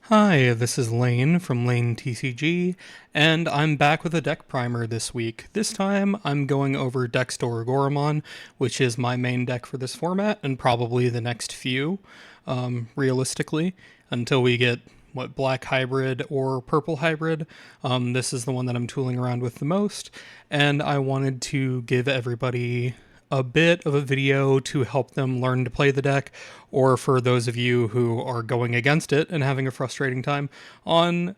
Hi, this is Lane from LainTCG, and I'm back with a deck primer this week. This time, I'm going over DexDorugoramon, which is my main deck for this format, and probably the next few, realistically, until we get, black hybrid or purple hybrid. This is the one that I'm tooling around with the most, and I wanted to give everybody a bit of a video to help them learn to play the deck, or for those of you who are going against it and having a frustrating time on,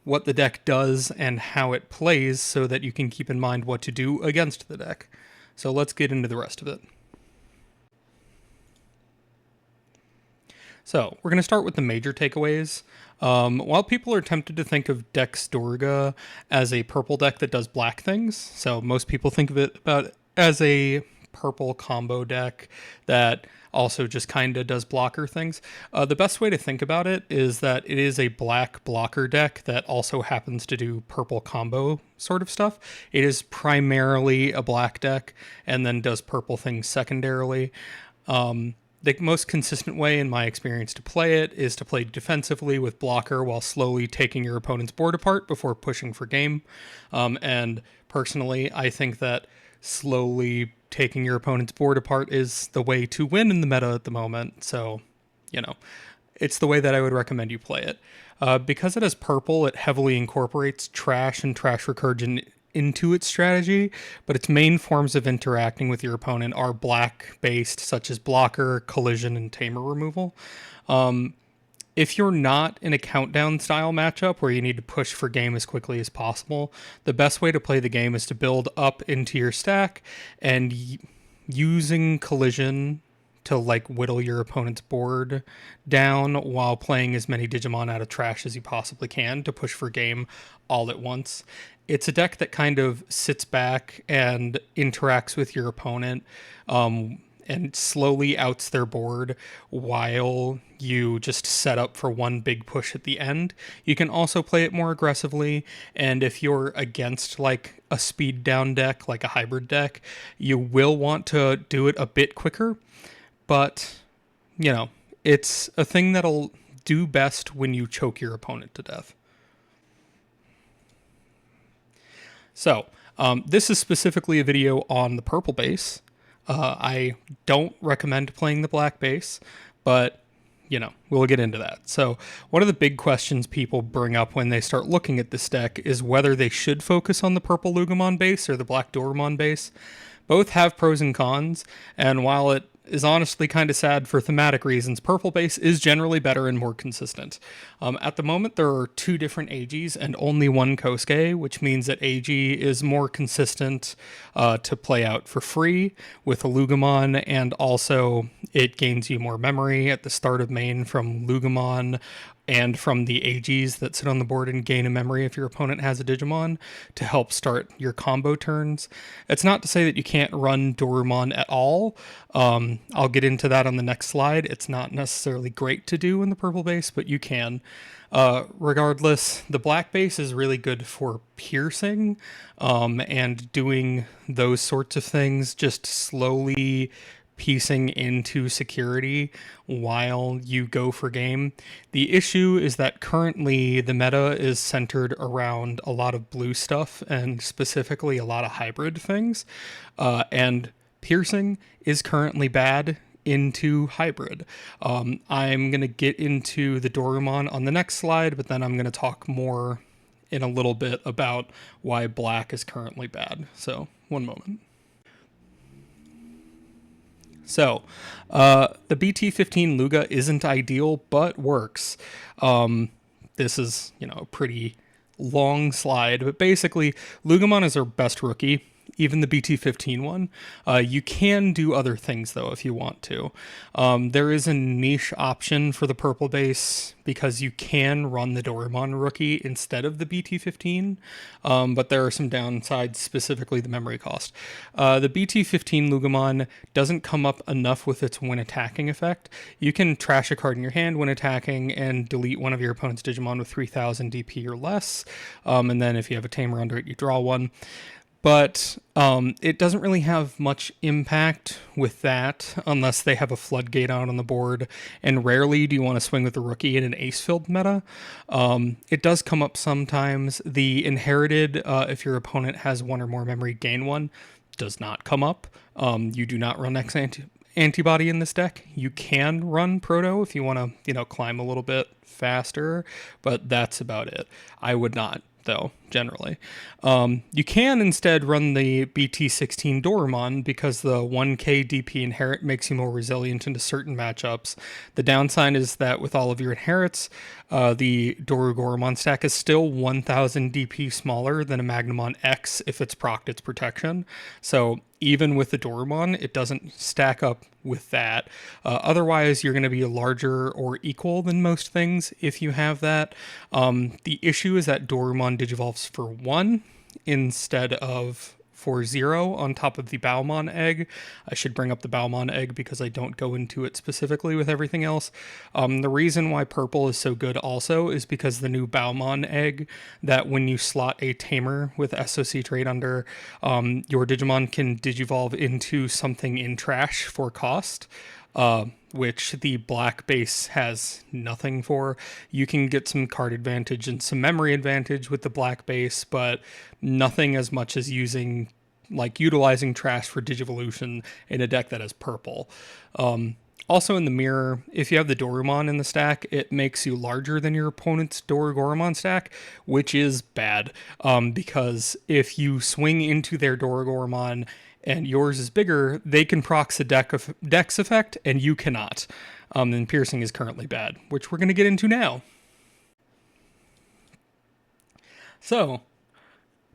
what the deck does and how it plays so that you can keep in mind what to do against the deck. So let's get into the rest of it. So we're going to start with the major takeaways. While people are tempted to think of DexDoruga as a purple deck that does black things, so most people think of it about as a purple combo deck that also just kind of does blocker things. The best way to think about it is that it is a black blocker deck that also happens to do purple combo sort of stuff. It is primarily a black deck and then does purple things secondarily. The most consistent way, in my experience, to play it is to play defensively with blocker while slowly taking your opponent's board apart before pushing for game. And personally, I think that slowly taking your opponent's board apart is the way to win in the meta at the moment. So, it's the way that I would recommend you play it. Because it has purple, it heavily incorporates trash and trash recursion into its strategy, but its main forms of interacting with your opponent are black based, such as blocker, collision, and tamer removal. If you're not in a countdown style matchup where you need to push for game as quickly as possible, the best way to play the game is to build up into your stack and using collision to whittle your opponent's board down while playing as many Digimon out of trash as you possibly can to push for game all at once. It's a deck that kind of sits back and interacts with your opponent and slowly outs their board while you just set up for one big push at the end. You can also play it more aggressively, and if you're against a speed down deck, like a hybrid deck, you will want to do it a bit quicker, but, it's a thing that'll do best when you choke your opponent to death. So, this is specifically a video on the purple base. I don't recommend playing the black base, but, we'll get into that. So, one of the big questions people bring up when they start looking at this deck is whether they should focus on the purple Loogamon base or the black Dorumon base. Both have pros and cons, and while it is honestly kind of sad for thematic reasons, purple base is generally better and more consistent. At the moment, there are two different AGs and only one Kosuke, which means that AG is more consistent to play out for free with a Loogamon, and also it gains you more memory at the start of main from Loogamon and from the AGs that sit on the board and gain a memory if your opponent has a Digimon to help start your combo turns. It's not to say that you can't run Dorumon at all. I'll get into that on the next slide. It's not necessarily great to do in the purple base, but you can. Regardless, the black base is really good for piercing and doing those sorts of things, just slowly piecing into security while you go for game. The issue is that currently the meta is centered around a lot of blue stuff and specifically a lot of hybrid things, and piercing is currently bad into hybrid. I'm going to get into the Dorumon on the next slide, but then I'm going to talk more in a little bit about why black is currently bad. So, one moment. So, the BT15 Luga isn't ideal, but works. This is, a pretty long slide, but basically, Loogamon is our best rookie, even the BT15 one. You can do other things, though, if you want to. There is a niche option for the purple base because you can run the Dorumon rookie instead of the BT15, but there are some downsides, specifically the memory cost. The BT15 Loogamon doesn't come up enough with its when attacking effect. You can trash a card in your hand when attacking and delete one of your opponent's Digimon with 3000 DP or less, and then if you have a tamer under it, you draw one. But it doesn't really have much impact with that unless they have a floodgate out on the board, and rarely do you want to swing with a rookie in an ace-filled meta. It does come up sometimes. The inherited, if your opponent has one or more memory, gain one, does not come up. You do not run X-Antibody in this deck. You can run Proto if you want to, climb a little bit faster, but that's about it. I would not, though, generally. You can instead run the BT16 Dorumon because the 1k DP inherit makes you more resilient into certain matchups. The downside is that with all of your inherits, the Dorugoramon stack is still 1000 DP smaller than a Magnamon X if it's procced its protection. So even with the Dorumon, it doesn't stack up with that. Otherwise, you're going to be larger or equal than most things if you have that. The issue is that Dorumon digivolves for 1 instead of for 0 on top of the Baumon egg. I should bring up the Baumon egg because I don't go into it specifically with everything else. The reason why purple is so good also is because the new Baumon egg, that when you slot a tamer with SOC trait under, your Digimon can digivolve into something in trash for cost. Which the black base has nothing for. You can get some card advantage and some memory advantage with the black base, but nothing as much as utilizing trash for Digivolution in a deck that has purple. Also in the mirror, if you have the Dorumon in the stack, it makes you larger than your opponent's Dorugoramon stack, which is bad, because if you swing into their Dorugoramon and yours is bigger, they can proc the Dex effect, and you cannot. And piercing is currently bad, which we're going to get into now. So,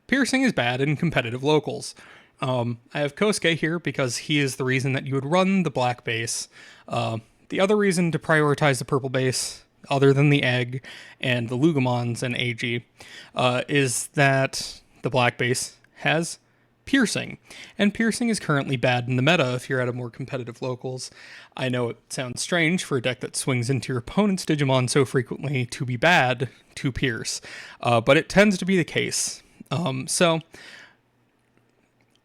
piercing is bad in competitive locals. I have Kosuke here because he is the reason that you would run the black base. The other reason to prioritize the purple base, other than the egg and the Loogamons and AG, is that the black base has piercing. And piercing is currently bad in the meta if you're at a more competitive locals. I know it sounds strange for a deck that swings into your opponent's Digimon so frequently to be bad to pierce, but it tends to be the case. So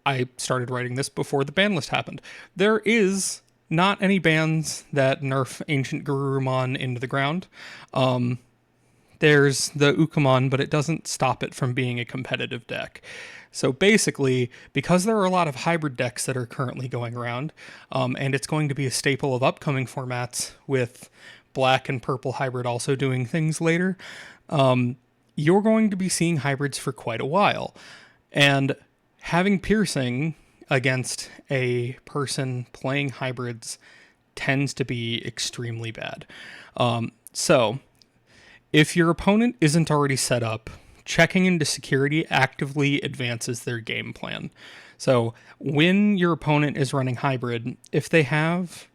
I started writing this before the ban list happened. There is not any bans that nerf Ancient Garurumon into the ground. There's the Ukamon, but it doesn't stop it from being a competitive deck. So basically, because there are a lot of hybrid decks that are currently going around, and it's going to be a staple of upcoming formats with black and purple hybrid also doing things later, you're going to be seeing hybrids for quite a while. And having piercing against a person playing hybrids tends to be extremely bad. So if your opponent isn't already set up, checking into security actively advances their game plan. So when your opponent is running hybrid, if they have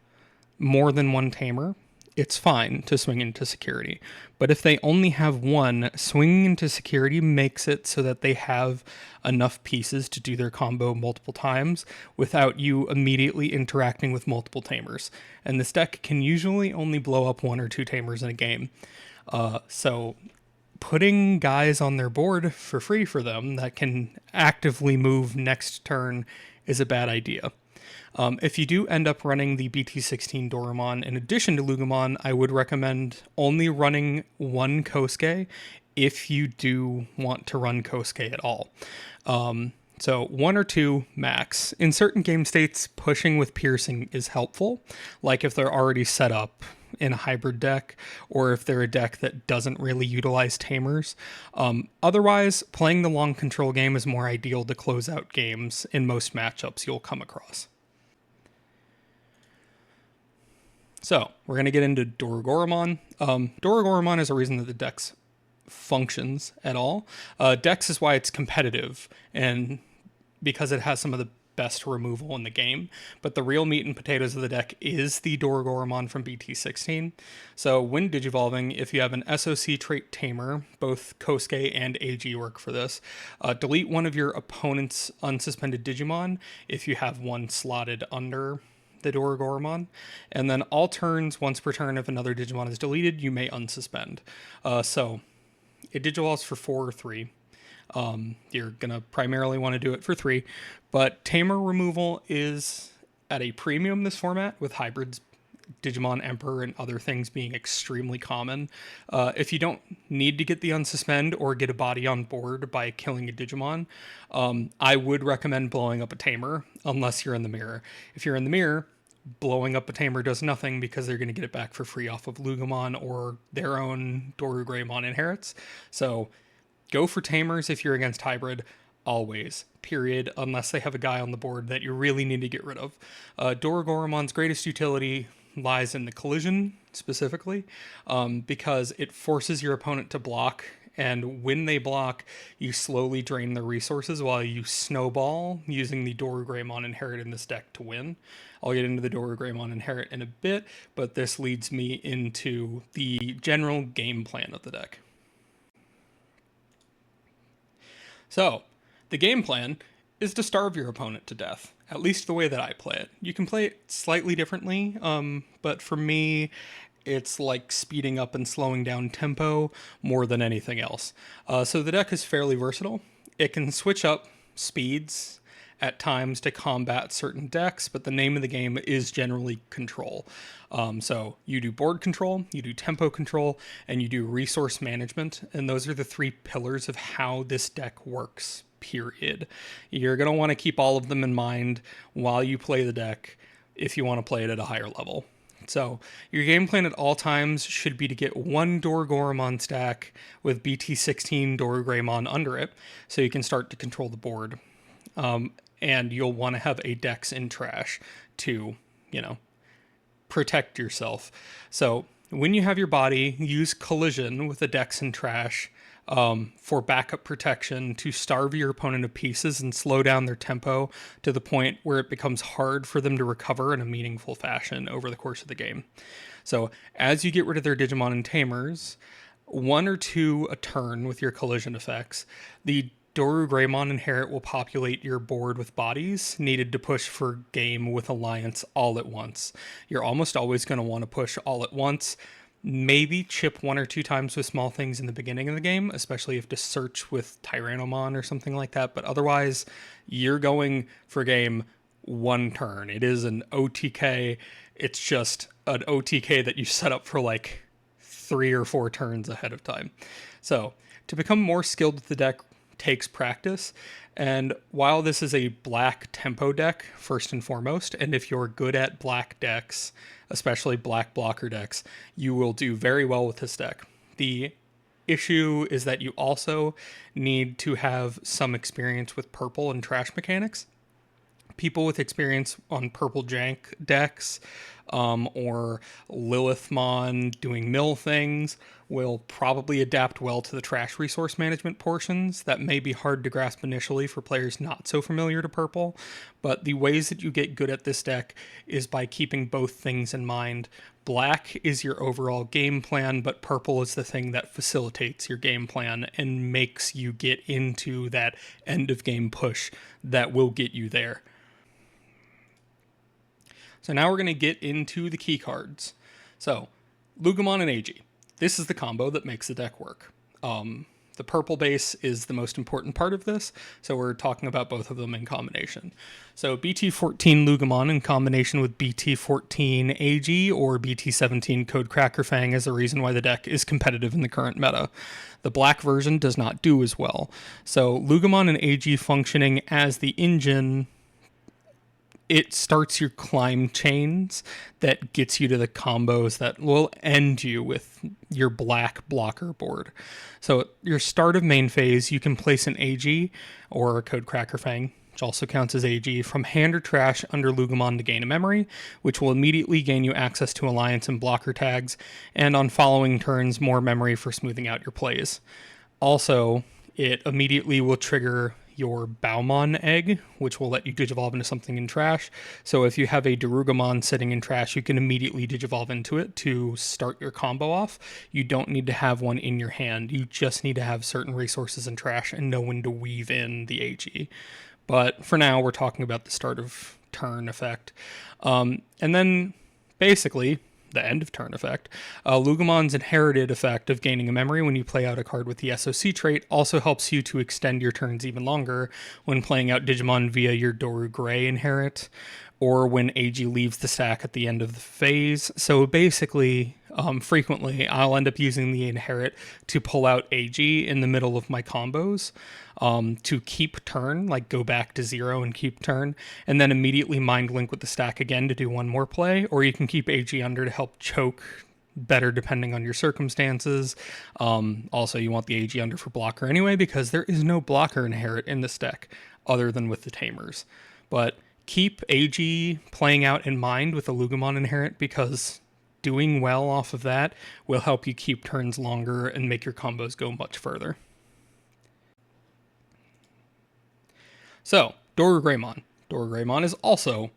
more than one tamer, it's fine to swing into security. But if they only have one, swinging into security makes it so that they have enough pieces to do their combo multiple times without you immediately interacting with multiple tamers. And this deck can usually only blow up 1 or 2 tamers in a game. So putting guys on their board for free for them that can actively move next turn is a bad idea. If you do end up running the BT16 Dorumon in addition to Loogamon, I would recommend only running one Kosuke if you do want to run Kosuke at all. So 1 or 2 max. In certain game states, pushing with piercing is helpful, like if they're already set up in a hybrid deck, or if they're a deck that doesn't really utilize tamers. Otherwise, playing the long control game is more ideal to close out games in most matchups you'll come across. So, we're going to get into Dorugoramon. Dorugoramon is a reason that the dex functions at all. Dex is why it's competitive, and because it has some of the best removal in the game, but the real meat and potatoes of the deck is the Dorugoramon from BT16. So when digivolving, if you have an SOC trait tamer, both Kosuke and AG work for this, delete one of your opponent's unsuspended Digimon if you have one slotted under the Dorugoramon, and then all turns, once per turn, if another Digimon is deleted, you may unsuspend. So it digivolves for 4 or 3. You're going to primarily want to do it for 3, but Tamer removal is at a premium this format, with hybrids, Digimon Emperor, and other things being extremely common. If you don't need to get the unsuspend or get a body on board by killing a Digimon, I would recommend blowing up a Tamer, unless you're in the mirror. If you're in the mirror, blowing up a Tamer does nothing because they're going to get it back for free off of Loogamon or their own Dorugoramon inherits. So go for Tamers if you're against hybrid, always, period, unless they have a guy on the board that you really need to get rid of. Dorugoramon's greatest utility lies in the collision, specifically, because it forces your opponent to block, and when they block, you slowly drain their resources while you snowball using the Dorugoramon inherit in this deck to win. I'll get into the Dorugoramon inherit in a bit, but this leads me into the general game plan of the deck. So, the game plan is to starve your opponent to death, at least the way that I play it. You can play it slightly differently, but for me, it's like speeding up and slowing down tempo more than anything else. So the deck is fairly versatile. It can switch up speeds at times to combat certain decks, but the name of the game is generally control. So you do board control, you do tempo control, and you do resource management, and those are the 3 pillars of how this deck works, period. You're going to want to keep all of them in mind while you play the deck if you want to play it at a higher level. So your game plan at all times should be to get 1 Dorugoramon stack with BT16 Dorugoramon under it, so you can start to control the board. And you'll want to have a Dex in trash to, protect yourself. So when you have your body, use collision with a Dex in trash for backup protection to starve your opponent to pieces and slow down their tempo to the point where it becomes hard for them to recover in a meaningful fashion over the course of the game. So as you get rid of their Digimon and Tamers, 1 or 2 a turn with your collision effects, the Dorugoramon inherit will populate your board with bodies needed to push for game with Alliance all at once. You're almost always going to want to push all at once. Maybe chip 1 or 2 times with small things in the beginning of the game, especially if you have to search with Tyrannomon or something like that. But otherwise, you're going for game 1 turn. It is an OTK. It's just an OTK that you set up for like 3 or 4 turns ahead of time. So to become more skilled with the deck takes practice. And while this is a black tempo deck, first and foremost, and if you're good at black decks, especially black blocker decks, you will do very well with this deck. The issue is that you also need to have some experience with purple and trash mechanics. People with experience on purple jank decks or Lilithmon doing mill things will probably adapt well to the trash resource management portions. That may be hard to grasp initially for players not so familiar to purple, but the ways that you get good at this deck is by keeping both things in mind. Black is your overall game plan, but purple is the thing that facilitates your game plan and makes you get into that end of game push that will get you there. So now we're going to get into the key cards. So, Loogamon and AG. This is the combo that makes the deck work. The purple base is the most important part of this, so we're talking about both of them in combination. So BT14 Loogamon in combination with BT14 AG or BT17 Code Cracker Fang is the reason why the deck is competitive in the current meta. The black version does not do as well. So Loogamon and AG functioning as the engine, it starts your climb chains that gets you to the combos that will end you with your black blocker board. So at your start of main phase, you can place an AG or a Code Cracker Fang, which also counts as AG, from hand or trash under Loogamon to gain a memory, which will immediately gain you access to Alliance and blocker tags, and on following turns, more memory for smoothing out your plays. Also, it immediately will trigger your Baumon egg, which will let you digivolve into something in trash. So if you have a Dorugoramon sitting in trash, you can immediately digivolve into it to start your combo off. You don't need to have one in your hand. You just need to have certain resources in trash and know when to weave in the AG. But for now, we're talking about the start of turn effect. And then basically, the end of turn effect. Loogamon's inherited effect of gaining a memory when you play out a card with the SOC trait also helps you to extend your turns even longer when playing out Digimon via your Dorugoramon inherit, or when AG leaves the stack at the end of the phase. So basically, frequently, I'll end up using the inherit to pull out AG in the middle of my combos to keep turn, like go back to 0 and keep turn, and then immediately mind link with the stack again to do one more play, or you can keep AG under to help choke better depending on your circumstances. Also, you want the AG under for blocker anyway, because there is no blocker inherit in this deck other than with the Tamers. But keep AG playing out in mind with the Loogamon inherit, because doing well off of that will help you keep turns longer and make your combos go much further. So, Dorugoramon. Dorugoramon is also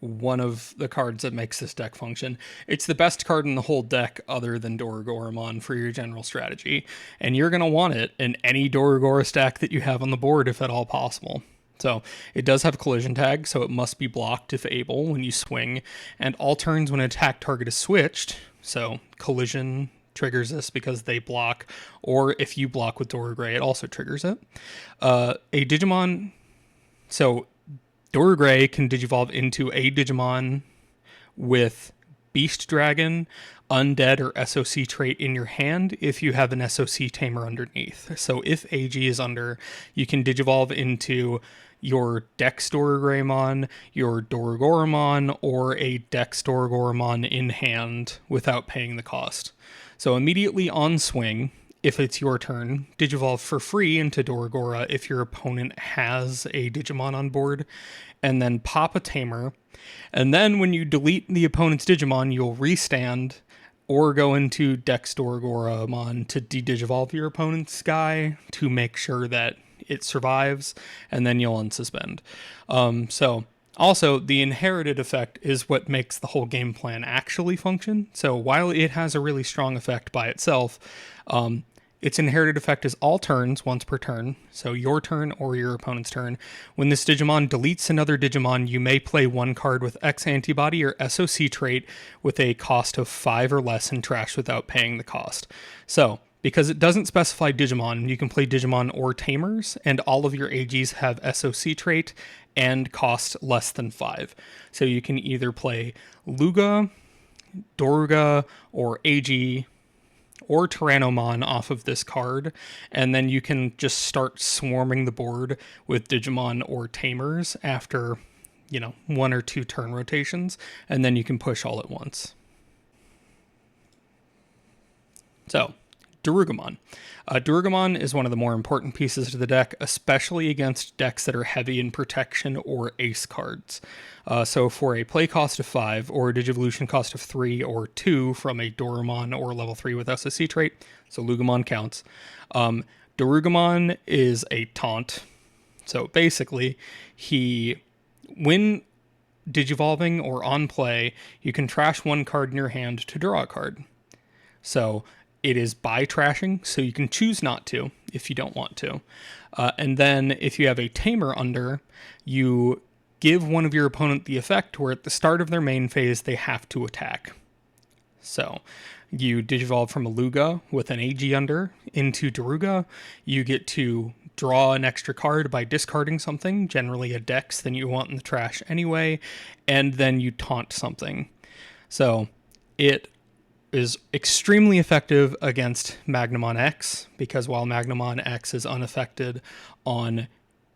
one of the cards that makes this deck function. It's the best card in the whole deck other than Dorugoramon for your general strategy, and you're going to want it in any Dorugora stack that you have on the board if at all possible. So it does have collision tag, so it must be blocked if able when you swing, and all turns when an attack target is switched, so collision triggers this because they block, or if you block with Dorugoramon, it also triggers it. A Digimon, so Dorugoramon can digivolve into a Digimon with Beast Dragon, Undead, or SOC trait in your hand if you have an SOC tamer underneath. So if AG is under, you can digivolve into your DexDorugoramon, your Dorugoramon, or a DexDorugoramon in hand without paying the cost. So immediately on swing, if it's your turn, digivolve for free into Dorugora if your opponent has a Digimon on board, and then pop a tamer. And then when you delete the opponent's Digimon, you'll restand or go into DexDorugoramon to de-digivolve your opponent's guy to make sure that it survives, and then you'll unsuspend. So also, the inherited effect is what makes the whole game plan actually function. So while it has a really strong effect by itself, its inherited effect is all turns, once per turn, so your turn or your opponent's turn. When this Digimon deletes another Digimon, you may play one card with X-Antibody or SOC trait with a cost of 5 or less in trash without paying the cost. So, because it doesn't specify Digimon, you can play Digimon or Tamers, and all of your AGs have SOC trait and cost less than 5. So you can either play Luga, Doruga, or AG, or Tyrannomon off of this card, and then you can just start swarming the board with Digimon or Tamers after, 1 or 2 turn rotations, and then you can push all at once. So, Dorugoramon. Dorugoramon is one of the more important pieces to the deck, especially against decks that are heavy in protection or ace cards. So for a play cost of 5 or a Digivolution cost of 3 or 2 from a Dorumon or level 3 with SSC trait, so Loogamon counts, Dorugoramon is a taunt. So basically, when digivolving or on play, you can trash one card in your hand to draw a card. So it is by trashing, so you can choose not to if you don't want to. And then if you have a tamer under, you give one of your opponent the effect where at the start of their main phase, they have to attack. So you digivolve from a Luga with an AG under into Doruga. You get to draw an extra card by discarding something, generally a Dex, than you want in the trash anyway, and then you taunt something. So it is extremely effective against Magnamon X, because while Magnamon X is unaffected on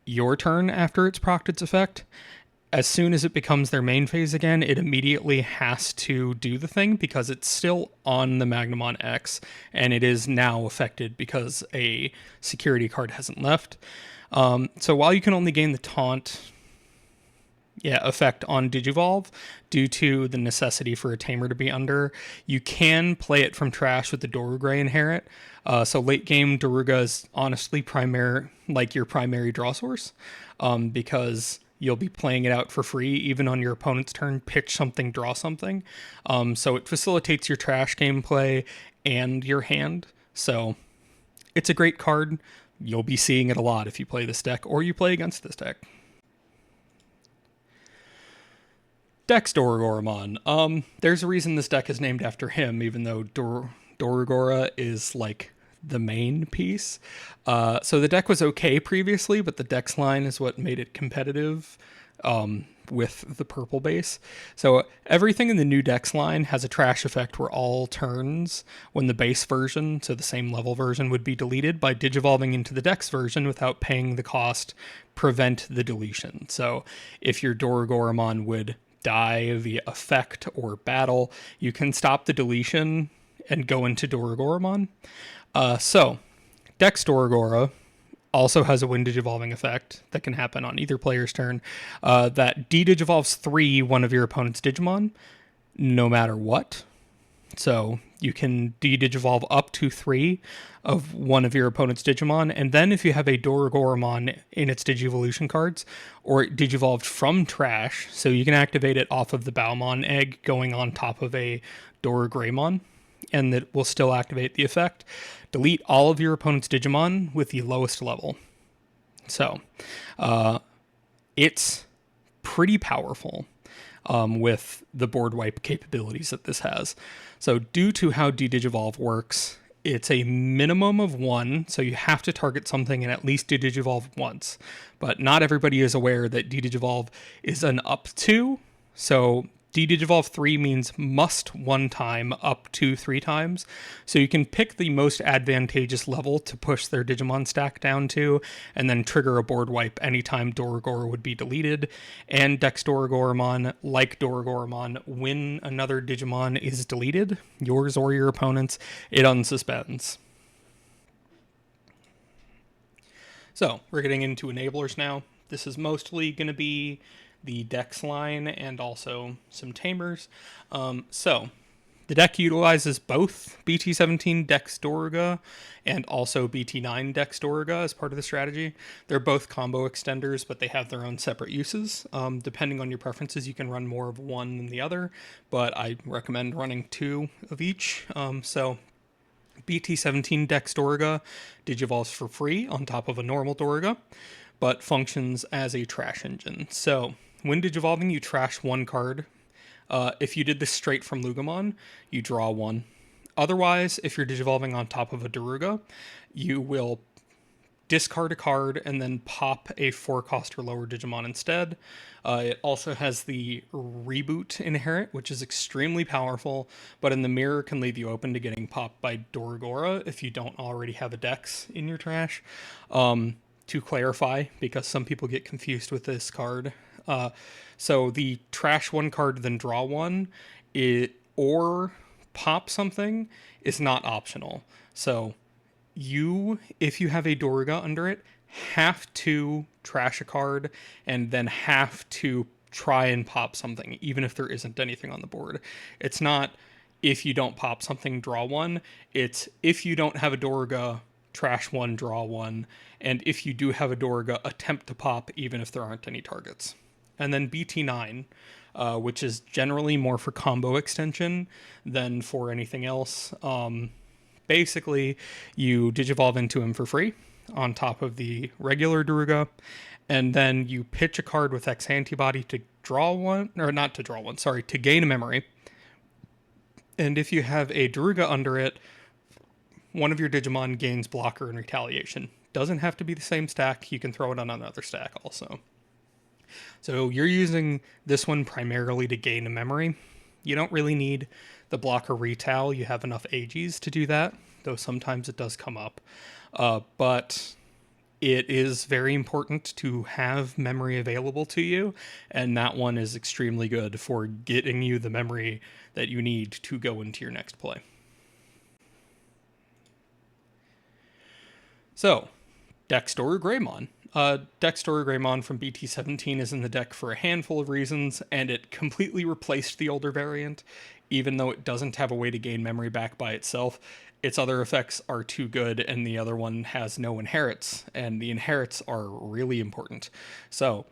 your turn after it's procced its effect, as soon as it becomes their main phase again, it immediately has to do the thing because it's still on the Magnamon X, and it is now affected because a security card hasn't left. So while you can only gain the taunt effect on Digivolve due to the necessity for a tamer to be under, you can play it from trash with the Dorugoramon inherit. So late game Doruga is honestly your primary draw source, because you'll be playing it out for free even on your opponent's turn, pitch something, draw something. So it facilitates your trash gameplay and your hand. So it's a great card. You'll be seeing it a lot if you play this deck or you play against this deck. DexDorugoramon. There's a reason this deck is named after him, even though Dorugora is like the main piece. So the deck was okay previously, but the Dex line is what made it competitive with the purple base. So everything in the new Dex line has a trash effect where all turns when the base version, so the same level version, would be deleted by digivolving into the Dex version without paying the cost, prevent the deletion. So if your Dorugoramon would die via effect or battle, you can stop the deletion and go into Dorugoramon. So DexDorugora also has a when digivolving effect that can happen on either player's turn that de-digivolves 3 one of your opponent's Digimon, no matter what. So you can de-digivolve up to 3 of one of your opponent's Digimon, and then if you have a Dorugoramon in its Digivolution cards, or it digivolved from trash, so you can activate it off of the Baumon egg going on top of a Dorugoramon, and that will still activate the effect. Delete all of your opponent's Digimon with the lowest level. So, it's pretty powerful with the board wipe capabilities that this has. So, due to how de-digivolve works, it's a minimum of 1, so you have to target something and at least de-digivolve once. But not everybody is aware that de-digivolve is an up to, so de-digivolve 3 means must 1 time up to 3 times. So you can pick the most advantageous level to push their Digimon stack down to, and then trigger a board wipe anytime Dorugora would be deleted. And DexDorugoramon, like Dorugoramon, when another Digimon is deleted, yours or your opponent's, it unsuspends. So we're getting into enablers now. This is mostly going to be the Dex line and also some tamers. So the deck utilizes both BT17 DexDoruga and also BT9 DexDoruga as part of the strategy. They're both combo extenders, but they have their own separate uses. Depending on your preferences, you can run more of one than the other, but I recommend running 2 of each. So BT17 DexDoruga digivolves for free on top of a normal Doruga, but functions as a trash engine. So when digivolving, you trash 1 card. If you did this straight from Loogamon, you draw 1. Otherwise, if you're digivolving on top of a Doruga, you will discard a card and then pop a 4-cost or lower Digimon instead. It also has the reboot inherit, which is extremely powerful, but in the mirror can leave you open to getting popped by Dorugora if you don't already have a Dex in your trash. To clarify, because some people get confused with this card, so the trash 1 card, then draw 1, or pop something is not optional. So if you have a Doruga under it, have to trash a card and then have to try and pop something, even if there isn't anything on the board. It's not if you don't pop something, draw 1. It's if you don't have a Doruga, trash 1, draw 1. And if you do have a Doruga, attempt to pop even if there aren't any targets. And then BT9, which is generally more for combo extension than for anything else. Basically, you digivolve into him for free on top of the regular Doruga, and then you pitch a card with X-Antibody to draw 1, or not to draw 1, sorry, to gain a memory. And if you have a Doruga under it, one of your Digimon gains blocker and retaliation. Doesn't have to be the same stack, you can throw it on another stack also. So you're using this one primarily to gain a memory. You don't really need the blocker retal, you have enough AGs to do that, though sometimes it does come up. But it is very important to have memory available to you, and that one is extremely good for getting you the memory that you need to go into your next play. So, DexDorugoramon. DexDorugoramon from BT17 is in the deck for a handful of reasons, and it completely replaced the older variant. Even though it doesn't have a way to gain memory back by itself, its other effects are too good, and the other one has no inherits, and the inherits are really important. So,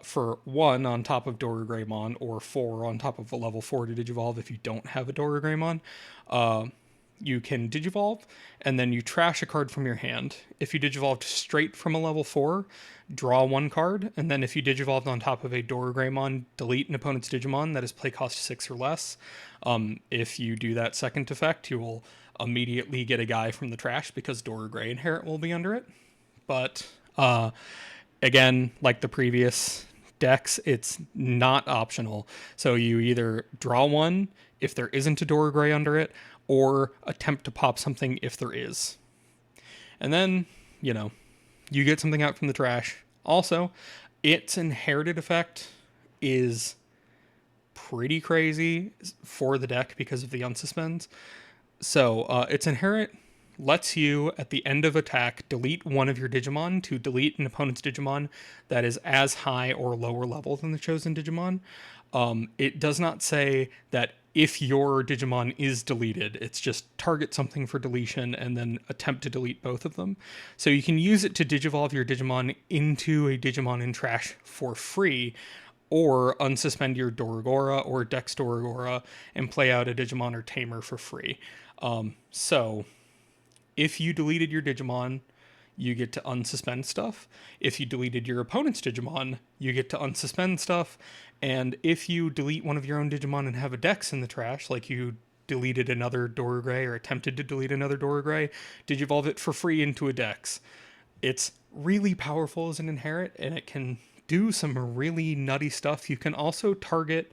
for 1 on top of Dorugoramon, or 4 on top of a level 4 to digivolve if you don't have a Dorugoramon, you can Digivolve, and then you trash a card from your hand. If you Digivolved straight from a level 4, draw 1 card, and then if you Digivolved on top of a Dorugoramon, delete an opponent's Digimon that is play cost 6 or less. If you do that second effect, you will immediately get a guy from the trash because Dorugray Inherit will be under it. But again, like the previous decks, it's not optional. So you either draw 1 if there isn't a Dorugray under it, or attempt to pop something if there is. And then, you get something out from the trash. Also, its inherited effect is pretty crazy for the deck because of the unsuspends. So its inherit lets you, at the end of attack, delete one of your Digimon to delete an opponent's Digimon that is as high or lower level than the chosen Digimon. It does not say that if your Digimon is deleted, it's just target something for deletion and then attempt to delete both of them. So you can use it to Digivolve your Digimon into a Digimon in trash for free, or unsuspend your Dorugora or DexDorugora and play out a Digimon or Tamer for free. So if you deleted your Digimon, you get to unsuspend stuff. If you deleted your opponent's Digimon, you get to unsuspend stuff. And if you delete one of your own Digimon and have a Dex in the trash, like you deleted another Dorugray or attempted to delete another Dorugray, Digivolve it for free into a Dex. It's really powerful as an inherit, and it can do some really nutty stuff. You can also target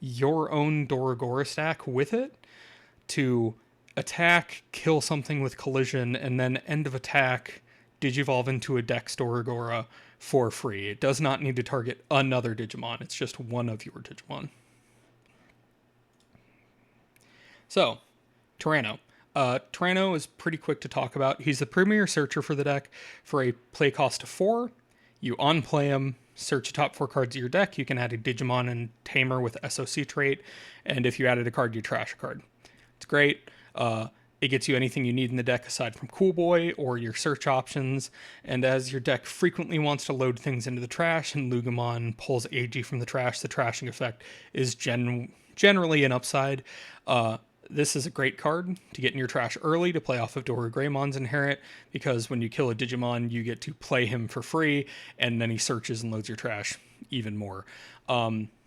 your own Dorugora stack with it to attack, kill something with collision, and then end of attack, Digivolve into a DexDorugora for free. It does not need to target another Digimon. It's just one of your Digimon. So, Tyranno. Tyranno is pretty quick to talk about. He's the premier searcher for the deck for a play cost of 4. You on-play him, search the top 4 cards of your deck. You can add a Digimon and Tamer with SOC trait, and if you added a card, you trash a card. It's great. It gets you anything you need in the deck aside from Cool Boy or your search options, and as your deck frequently wants to load things into the trash and Loogamon pulls AG from the trash, the trashing effect is generally an upside. This is a great card to get in your trash early to play off of Dorugoramon's inherit, because when you kill a Digimon, you get to play him for free, and then he searches and loads your trash even more.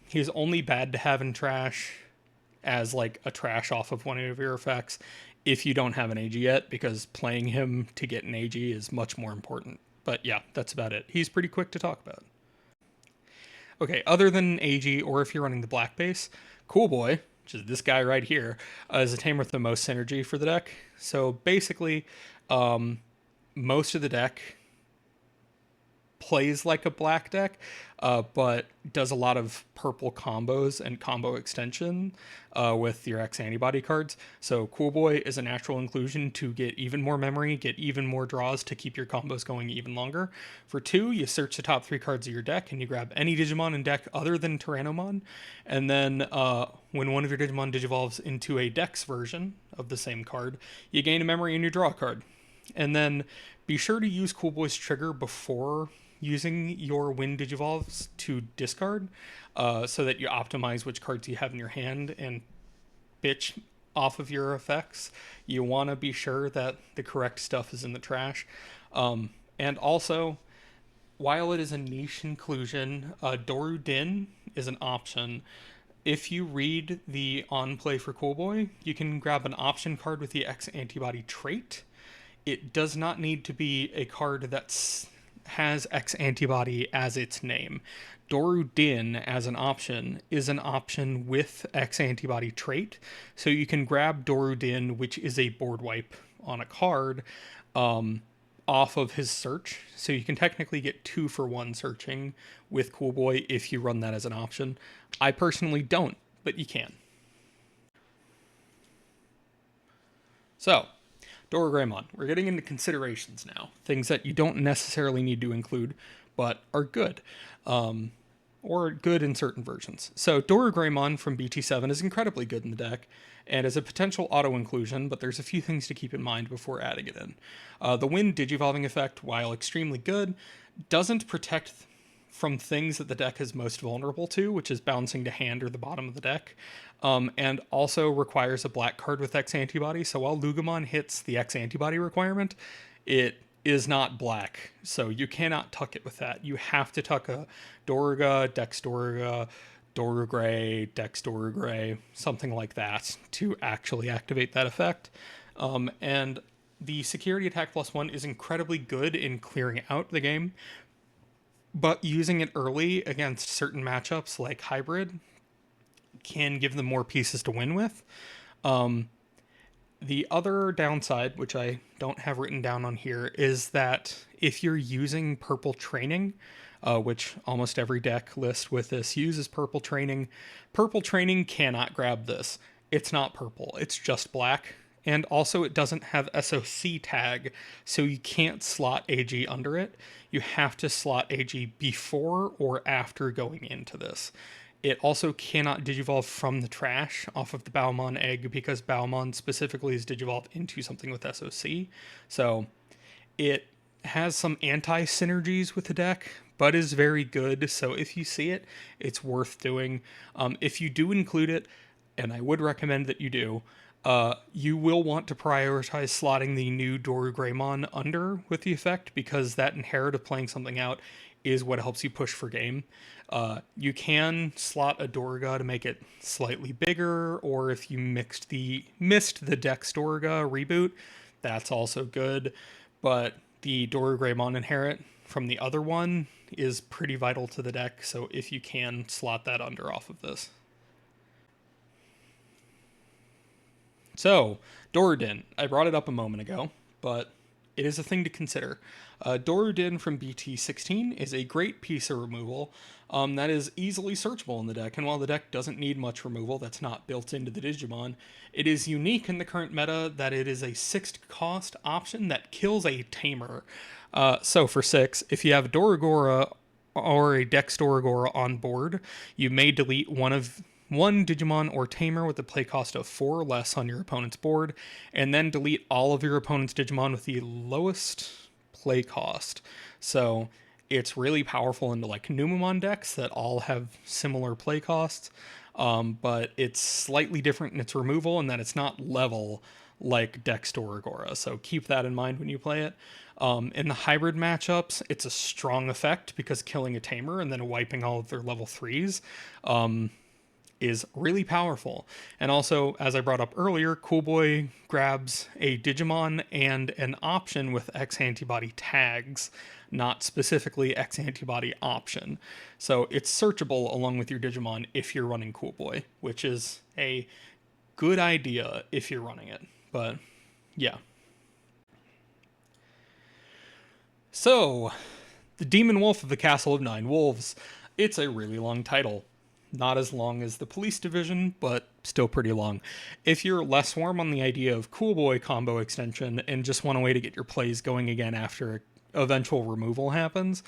He's only bad to have in trash as like a trash off of one of your effects if you don't have an AG yet, because playing him to get an AG is much more important. But yeah, that's about it. He's pretty quick to talk about. Okay, other than AG, or if you're running the black base, Cool Boy, which is this guy right here, is a tamer with the most synergy for the deck. So basically, most of the deck plays like a black deck, but does a lot of purple combos and combo extension with your X-Antibody cards. So Cool Boy is a natural inclusion to get even more memory, get even more draws to keep your combos going even longer. For 2, you search the top 3 cards of your deck and you grab any Digimon in deck other than Tyrannomon, and then when one of your Digimon digivolves into a Dex version of the same card, you gain a memory and you draw a card. And then be sure to use Cool Boy's trigger before using your Wind Digivolves to discard, so that you optimize which cards you have in your hand and bitch off of your effects. You want to be sure that the correct stuff is in the trash. And also, while it is a niche inclusion, Dorudin is an option. If you read the on-play for Cool Boy, you can grab an option card with the X-Antibody trait. It does not need to be a card that's has X-Antibody as its name. Dorudin as an option is an option with X-Antibody trait, so you can grab Dorudin, which is a board wipe on a card, off of his search. So you can technically get 2 for 1 searching with Cool Boy if you run that as an option. I personally don't, but you can. So, Dorugoramon. We're getting into considerations now. Things that you don't necessarily need to include, but are good. Or good in certain versions. So Dorugoramon from BT7 is incredibly good in the deck, and is a potential auto-inclusion, but there's a few things to keep in mind before adding it in. The Wind Digivolving effect, while extremely good, doesn't protect from things that the deck is most vulnerable to, which is bouncing to hand or the bottom of the deck, and also requires a black card with X-Antibody. So while Loogamon hits the X-Antibody requirement, it is not black, so you cannot tuck it with that. You have to tuck a Doruga, DexDoruga, Dorugray, DexDorugray, something like that to actually activate that effect. And the security attack +1 is incredibly good in clearing out the game, but using it early against certain matchups like Hybrid can give them more pieces to win with. The other downside, which I don't have written down on here, is that if you're using purple training, which almost every deck list with this uses purple training cannot grab this. It's not purple, it's just black. And also it doesn't have SOC tag, so you can't slot AG under it. You have to slot AG before or after going into this. It also cannot digivolve from the trash off of the Bowmon egg because Bowmon specifically is digivolved into something with SOC. So it has some anti-synergies with the deck, but is very good. So if you see it, it's worth doing. If you do include it, and I would recommend that you do, you will want to prioritize slotting the new Dorugoramon under with the effect, because that inherit of playing something out is what helps you push for game. You can slot a Doruga to make it slightly bigger, or if you missed the DexDoruga reboot, that's also good. But the Dorugoramon inherit from the other one is pretty vital to the deck, so if you can, slot that under off of this. So, Dorudin, I brought it up a moment ago, but it is a thing to consider. Dorudin from BT16 is a great piece of removal that is easily searchable in the deck, and while the deck doesn't need much removal that's not built into the Digimon, it is unique in the current meta that it is a 6th cost option that kills a Tamer. So for 6, if you have a Dorugora or a DexDorugora on board, you may delete one Digimon or Tamer with a play cost of 4 or less on your opponent's board, and then delete all of your opponent's Digimon with the lowest play cost. So it's really powerful into like Numemon decks that all have similar play costs, but it's slightly different in its removal in that it's not level like DexDorugora. So keep that in mind when you play it. In the hybrid matchups, it's a strong effect because killing a Tamer and then wiping all of their level 3s is really powerful. And also, as I brought up earlier, Coolboy grabs a Digimon and an option with X-Antibody tags, not specifically X-Antibody option. So it's searchable along with your Digimon if you're running Coolboy, which is a good idea if you're running it. But yeah. So, the Demon Wolf of the Castle of Nine Wolves. It's a really long title. Not as long as the Police Division, but still pretty long. If you're less warm on the idea of Coolboy combo extension and just want a way to get your plays going again after eventual removal happens,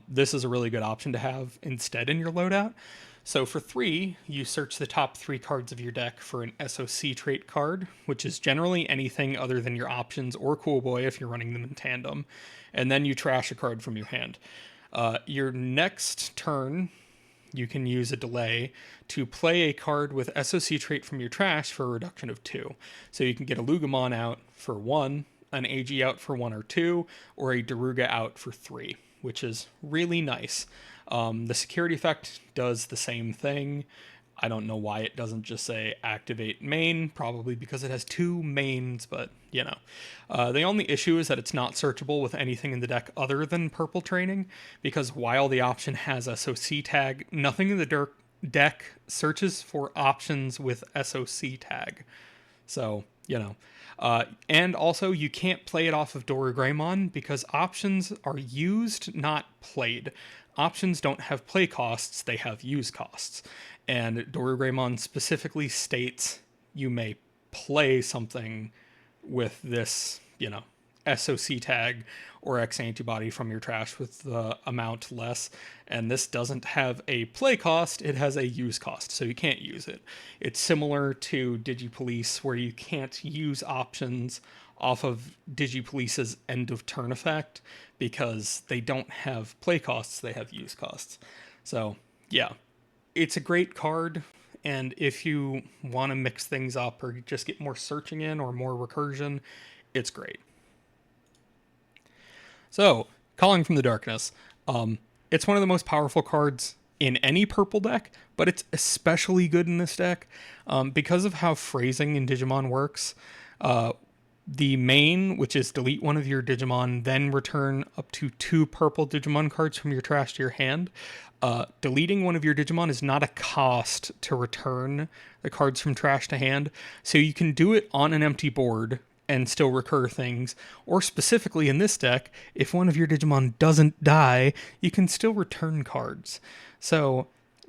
this is a really good option to have instead in your loadout. So for 3, you search the top 3 cards of your deck for an SOC trait card, which is generally anything other than your options or Coolboy if you're running them in tandem, and then you trash a card from your hand. Your next turn, you can use a delay to play a card with SOC trait from your trash for a reduction of 2. So you can get a Loogamon out for 1, an AG out for 1 or 2, or a Doruga out for 3, which is really nice. The security effect does the same thing. I don't know why it doesn't just say activate main, probably because it has 2 mains, but you know. The only issue is that it's not searchable with anything in the deck other than purple training, because while the option has SOC tag, nothing in the deck searches for options with SOC tag. So, you know. And also, you can't play it off of Dorugoramon because options are used, not played. Options don't have play costs, they have use costs. And Dorugoramon specifically states you may play something with this, you know, SOC tag or X-Antibody from your trash with the amount less. And this doesn't have a play cost, it has a use cost, so you can't use it. It's similar to Digipolice, where you can't use options off of Digipolice's end of turn effect because they don't have play costs, they have use costs. So, yeah, it's a great card. And if you want to mix things up or just get more searching in or more recursion, it's great. So, Calling from the Darkness. It's one of the most powerful cards in any purple deck, but it's especially good in this deck because of how phrasing in Digimon works. The main, which is delete one of your Digimon, then return up to 2 purple Digimon cards from your trash to your hand. Deleting one of your Digimon is not a cost to return the cards from trash to hand, so you can do it on an empty board and still recur things, or specifically in this deck, if one of your Digimon doesn't die, you can still return cards. So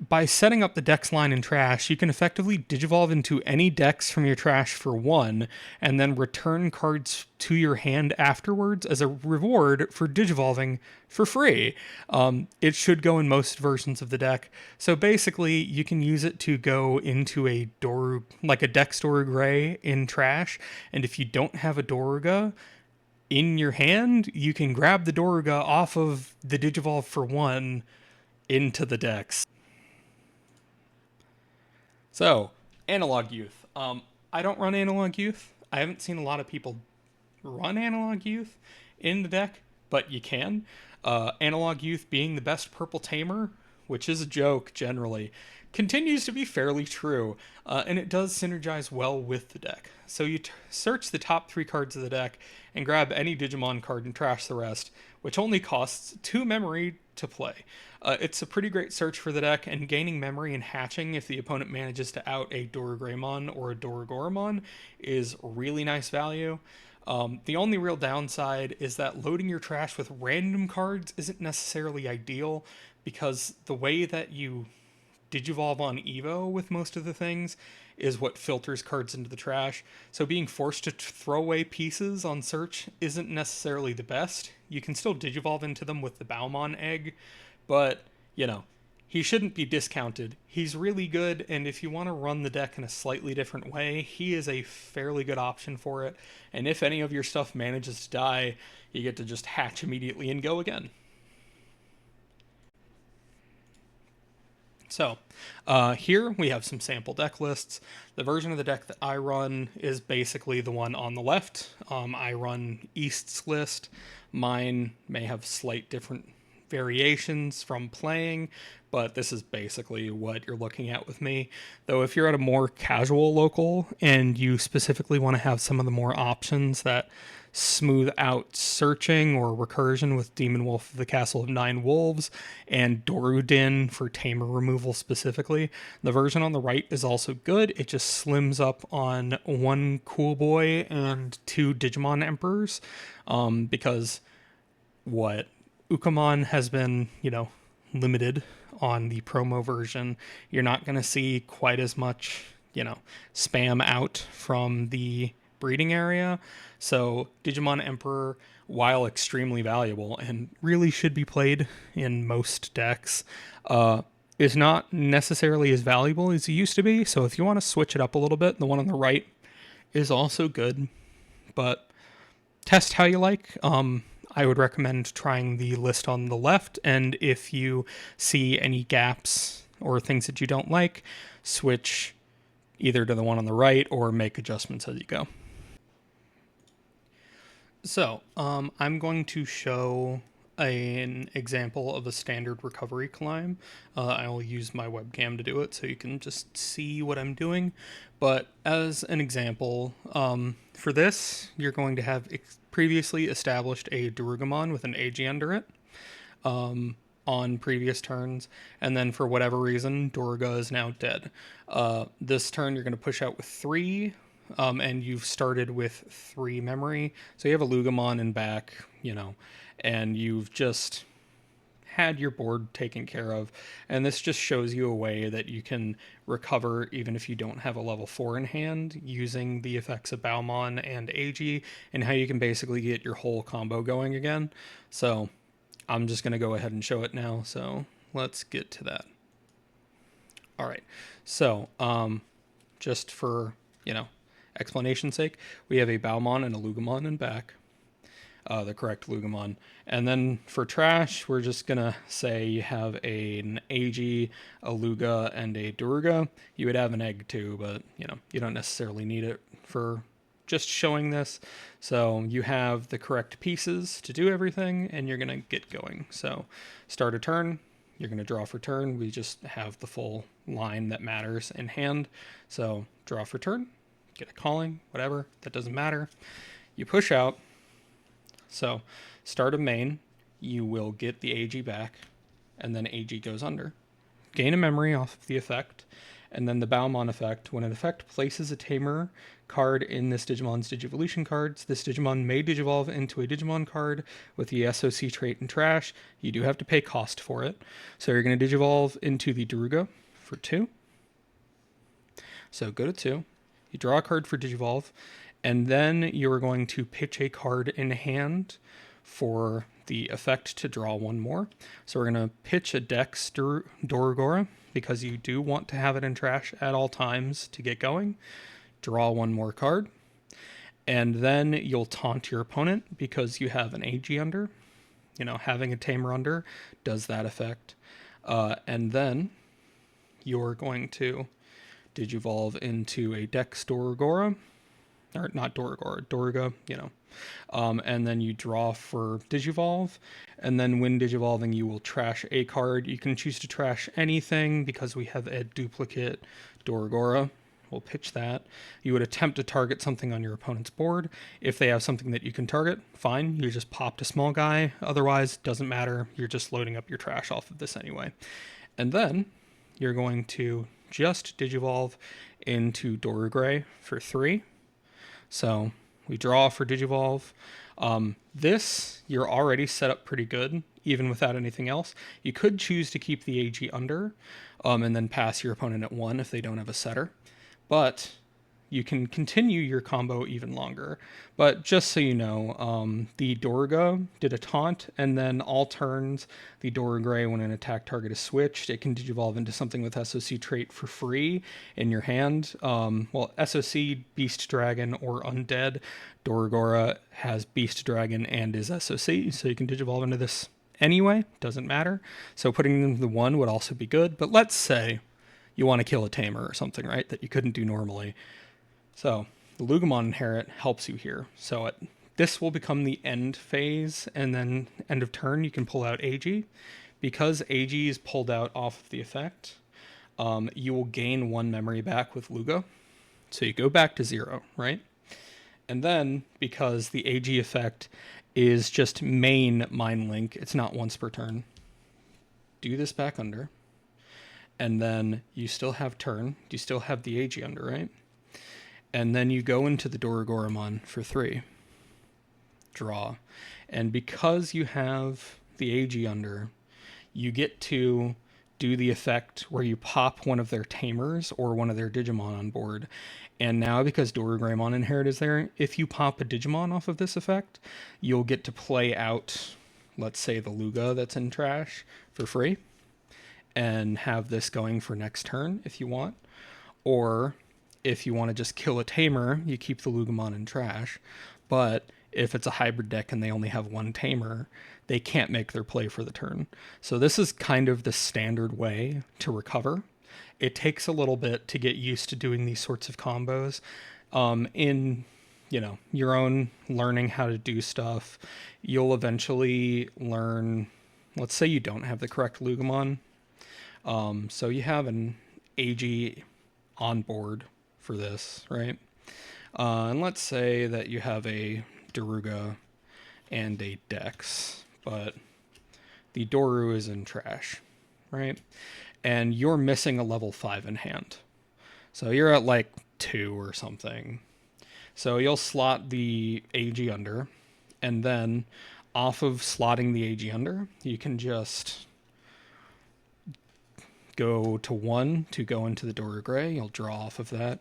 by setting up the Dex line in trash, you can effectively Digivolve into any Dex from your trash for 1, and then return cards to your hand afterwards as a reward for Digivolving for free. It should go in most versions of the deck. So basically, you can use it to go into a Dex Dorugray in trash, and if you don't have a Doruga in your hand, you can grab the Doruga off of the Digivolve for 1 into the Dex. So, Analog Youth. I don't run Analog Youth. I haven't seen a lot of people run Analog Youth in the deck, but you can. Analog Youth being the best purple tamer, which is a joke generally, continues to be fairly true, and it does synergize well with the deck. So you search the top 3 cards of the deck and grab any Digimon card and trash the rest, which only costs 2 memory to play. It's a pretty great search for the deck, and gaining memory and hatching if the opponent manages to out a Dorugoramon or a Dorugoramon is really nice value. The only real downside is that loading your trash with random cards isn't necessarily ideal, because the way that you Digivolve on Evo with most of the things is what filters cards into the trash. So being forced to throw away pieces on search isn't necessarily the best. You can still Digivolve into them with the Baumon egg, but, he shouldn't be discounted. He's really good, and if you want to run the deck in a slightly different way, he is a fairly good option for it. And if any of your stuff manages to die, you get to just hatch immediately and go again. So, here we have some sample deck lists. The version of the deck that I run is basically the one on the left. I run East's list. Mine may have slight different variations from playing, but this is basically what you're looking at with me. Though if you're at a more casual local and you specifically want to have some of the more options that smooth out searching or recursion with Demon Wolf of the Castle of Nine Wolves and Dorudin for tamer removal specifically, the version on the right is also good. It just slims up on 1 Cool Boy and 2 Digimon Emperors, because Loogamon has been, limited on the promo version. You're not going to see quite as much, spam out from the breeding area. So Digimon Emperor, while extremely valuable and really should be played in most decks, is not necessarily as valuable as it used to be. So if you want to switch it up a little bit, the one on the right is also good, but test how you like. I would recommend trying the list on the left, and if you see any gaps or things that you don't like, switch either to the one on the right or make adjustments as you go. So, I'm going to show an example of a standard recovery climb. I will use my webcam to do it so you can just see what I'm doing. But as an example, for this, you're going to have previously established a Dorugoramon with an AG under it on previous turns, and then for whatever reason, Doruga is now dead. This turn, you're going to push out with 3, and you've started with 3 memory, so you have a Loogamon in back, and you've just had your board taken care of. And this just shows you a way that you can recover even if you don't have a level 4 in hand, using the effects of Baumon and AG, and how you can basically get your whole combo going again. So I'm just going to go ahead and show it now. So let's get to that. All right. So just for, explanation's sake, we have a Baumon and a Loogamon in back. The correct Loogamon. And then for trash, we're just going to say you have an AG, a Luga, and a Doruga. You would have an egg too, but, you don't necessarily need it for just showing this. So you have the correct pieces to do everything, and you're going to get going. So start a turn. You're going to draw for turn. We just have the full line that matters in hand. So draw for turn, get a calling, whatever. That doesn't matter. You push out. So start a main, you will get the AG back, and then AG goes under. Gain a memory off of the effect, and then the Baumon effect. When an effect places a Tamer card in this Digimon's Digivolution cards, this Digimon may Digivolve into a Digimon card with the SOC trait in trash. You do have to pay cost for it. So you're going to Digivolve into the Doruga for 2. So go to 2. You draw a card for Digivolve. And then you're going to pitch a card in hand for the effect to draw one more. So we're going to pitch a DexDorugoramon because you do want to have it in trash at all times to get going. Draw one more card. And then you'll taunt your opponent because you have an AG under. Having a Tamer under does that effect. And then you're going to Digivolve into a DexDorugoramon. Or not Doruga, and then you draw for Digivolve, and then when Digivolving, you will trash a card. You can choose to trash anything because we have a duplicate Dorugora. We'll pitch that. You would attempt to target something on your opponent's board. If they have something that you can target, fine. You just popped a small guy. Otherwise, doesn't matter. You're just loading up your trash off of this anyway. And then you're going to just Digivolve into Dorugoramon for 3. So we draw for Digivolve. This, you're already set up pretty good, even without anything else. You could choose to keep the AG under, and then pass your opponent at 1 if they don't have a setter. But you can continue your combo even longer. But just so you know, the Doruga did a taunt, and then all turns, the Dorugoramon, when an attack target is switched, it can Digivolve into something with SOC trait for free in your hand. SOC, Beast Dragon, or Undead. Dorugora has Beast Dragon and is SOC, so you can Digivolve into this anyway, doesn't matter. So putting them to the 1 would also be good, but let's say you want to kill a Tamer or something, right, that you couldn't do normally. So the Loogamon Inherit helps you here. So this will become the end phase, and then end of turn you can pull out AG. Because AG is pulled out off of the effect, you will gain 1 memory back with Luga. So you go back to 0, right? And then, because the AG effect is just main Mind Link, it's not once per turn, do this back under. And then you still have turn. You still have the AG under, right? And then you go into the Dorugoramon for 3. Draw. And because you have the AG under, you get to do the effect where you pop one of their Tamers or one of their Digimon on board. And now, because Dorugoramon Inherit is there, if you pop a Digimon off of this effect, you'll get to play out, let's say, the Luga that's in trash for free, and have this going for next turn if you want. Or if you want to just kill a Tamer, you keep the Loogamon in trash. But if it's a hybrid deck and they only have 1 Tamer, they can't make their play for the turn. So this is kind of the standard way to recover. It takes a little bit to get used to doing these sorts of combos. In your own learning how to do stuff, you'll eventually learn, let's say you don't have the correct Loogamon. So you have an AG on board for this, right? And let's say that you have a Doruga and a Dex, but the Doru is in trash, right? And you're missing a level 5 in hand. So you're at like 2 or something. So you'll slot the AG under, and then off of slotting the AG under, you can just go to 1 to go into the Dorugoramon. You'll draw off of that.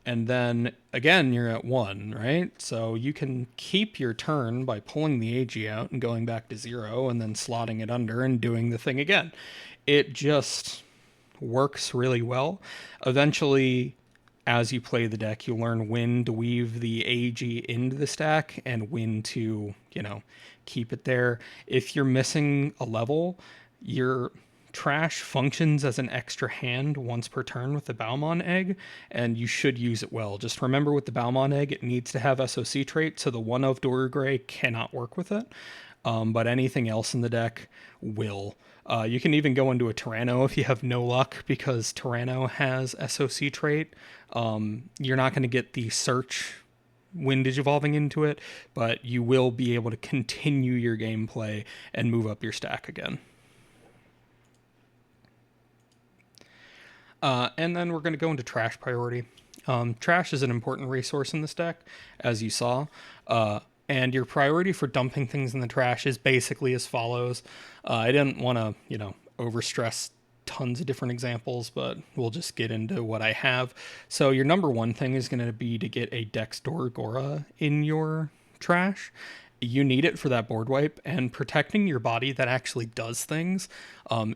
And then, again, you're at 1, right? So you can keep your turn by pulling the AG out and going back to 0 and then slotting it under and doing the thing again. It just works really well. Eventually, as you play the deck, you'll learn when to weave the AG into the stack and when to, keep it there. If you're missing a level, your trash functions as an extra hand once per turn with the Baumon egg, and you should use it well. Just remember with the Baumon egg, it needs to have SOC trait, so the 1 of Dorugoramon cannot work with it, but anything else in the deck will. You can even go into a Tyranno if you have no luck, because Tyranno has SOC trait. You're not going to get the search when digivolving into it, but you will be able to continue your gameplay and move up your stack again. And then we're going to go into trash priority. Trash is an important resource in this deck, as you saw. And your priority for dumping things in the trash is basically as follows. I didn't want to, overstress tons of different examples, but we'll just get into what I have. So your number one thing is going to be to get a DexDorugoramon in your trash. You need it for that board wipe, and protecting your body that actually does things